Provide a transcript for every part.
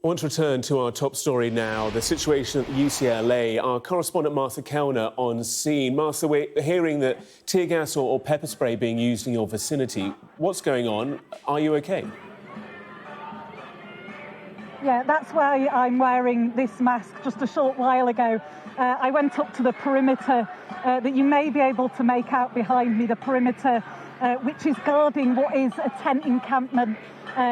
I want to return to our top story now, the situation at the UCLA. Our correspondent Martha Kellner on scene. Martha, we're hearing that tear gas or pepper spray being used in your vicinity. What's going on? Are you OK? Yeah, that's why I'm wearing this mask. Just a short while ago, I went up to the perimeter that you may be able to make out behind me, the perimeter which is guarding what is a tent encampment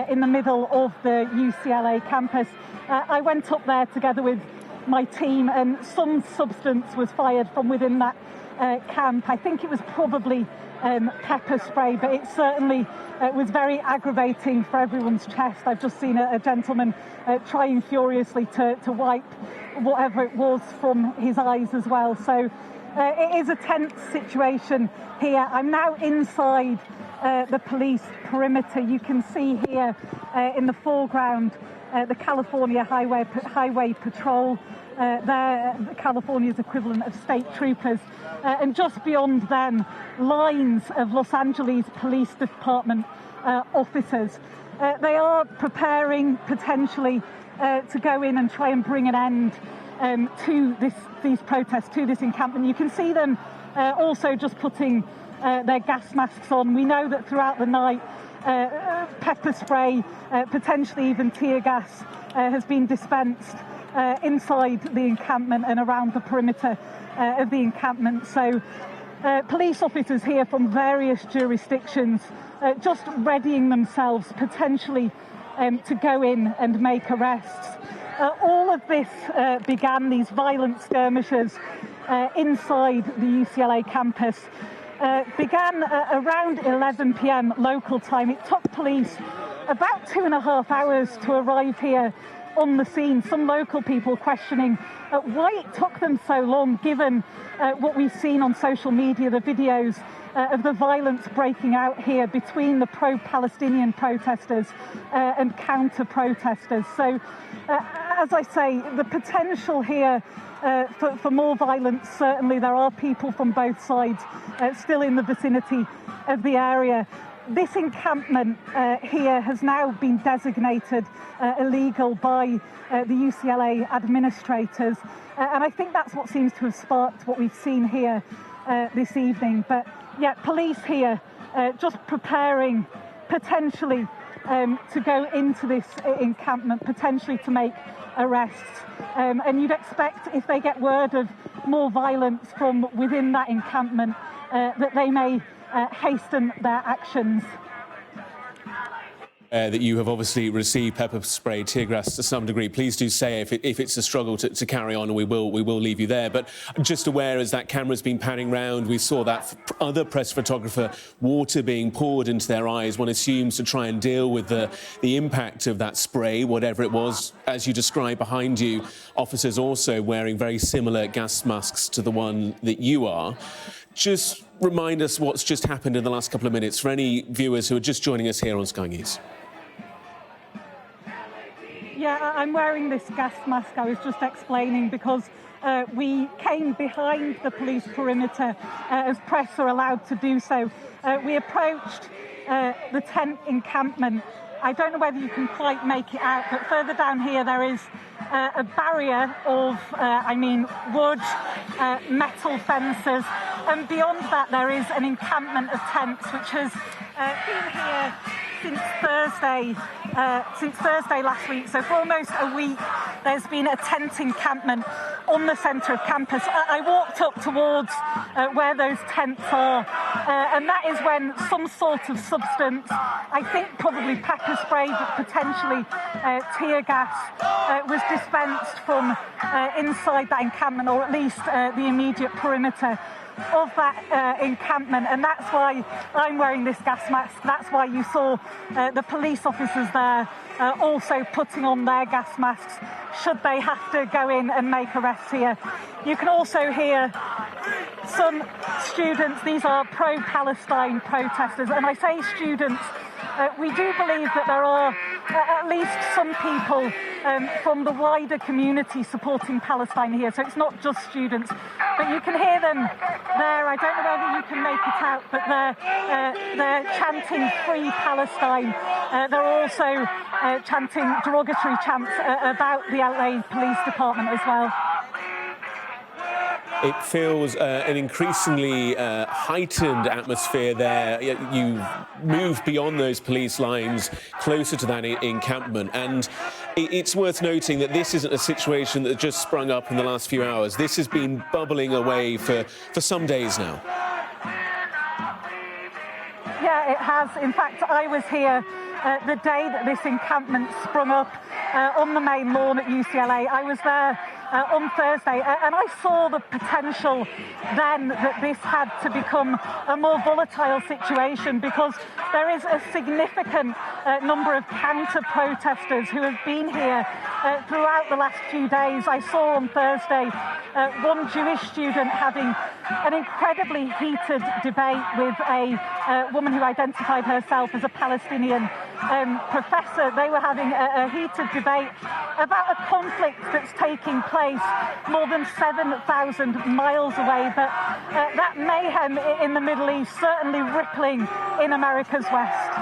in the middle of the UCLA campus. I went up there together with my team, and some substance was fired from within that camp. I think it was probably pepper spray, but it certainly was very aggravating for everyone's chest. I've just seen a gentleman trying furiously to wipe whatever it was from his eyes as well. So it is a tense situation here. I'm now inside the police perimeter. You can see here in the foreground the California Highway Patrol. They're California's equivalent of state troopers. And just beyond them, lines of Los Angeles Police Department officers. They are preparing potentially to go in and try and bring an end to these protests, to this encampment. You can see them also just putting their gas masks on. We know that throughout the night, pepper spray, potentially even tear gas, has been dispensed inside the encampment and around the perimeter of the encampment. So police officers here from various jurisdictions just readying themselves potentially to go in and make arrests. All of this began, these violent skirmishes inside the UCLA campus, began around 11 p.m. local time. It took police about 2.5 hours to arrive here on the scene. Some local people questioning why it took them so long, given what we've seen on social media, the videos of the violence breaking out here between the pro-Palestinian protesters and counter-protesters. So, as I say, the potential here for more violence, certainly there are people from both sides still in the vicinity of the area. This encampment here has now been designated illegal by the UCLA administrators, and I think that's what seems to have sparked what we've seen here this evening. But yeah, police here just preparing potentially to go into this encampment, potentially to make arrests. And you'd expect, if they get word of more violence from within that encampment, that they may hasten their actions. That you have obviously received pepper spray, tear gas to some degree. Please do say if it's a struggle to carry on, and we will leave you there. But just aware, as that camera's been panning round, we saw that other press photographer, water being poured into their eyes. One assumes to try and deal with the impact of that spray, whatever it was. As you described behind you, officers also wearing very similar gas masks to the one that you are. Just remind us what's just happened in the last couple of minutes for any viewers who are just joining us here on Sky News. Yeah, I'm wearing this gas mask I was just explaining because we came behind the police perimeter as press are allowed to do so. We approached the tent encampment. I don't know whether you can quite make it out, but further down here there is a barrier of, wood, metal fences, and beyond that there is an encampment of tents which has been here since Thursday last week. So for almost a week, there's been a tent encampment on the centre of campus. I walked up towards where those tents are, and that is when some sort of substance, I think probably pepper spray, but potentially tear gas, was dispensed from inside that encampment, or at least the immediate perimeter of that encampment. And that's why I'm wearing this gas mask. That's why you saw the police officers there also putting on their gas masks should they have to go in and make arrests here. You can also hear some students. These are pro-Palestine protesters, and I say students, we do believe that there are at least some people from the wider community supporting Palestine here. So it's not just students, but you can hear them there. I don't know whether you can make it out, but they're chanting Free Palestine. They're also chanting derogatory chants about the LA Police Department as well. It feels an increasingly heightened atmosphere there. You move beyond those police lines, closer to that encampment. And it's worth noting that this isn't a situation that just sprung up in the last few hours. This has been bubbling away for some days now. Yeah, it has. In fact, I was here the day that this encampment sprung up on the main lawn at UCLA. I was there on Thursday, and I saw the potential then that this had to become a more volatile situation, because there is a significant number of counter-protesters who have been here throughout the last few days. I saw on Thursday one Jewish student having an incredibly heated debate with a woman who identified herself as a Palestinian professor. They were having a heated debate about a conflict that's taking place more than 7,000 miles away. But that mayhem in the Middle East certainly rippling in America's West.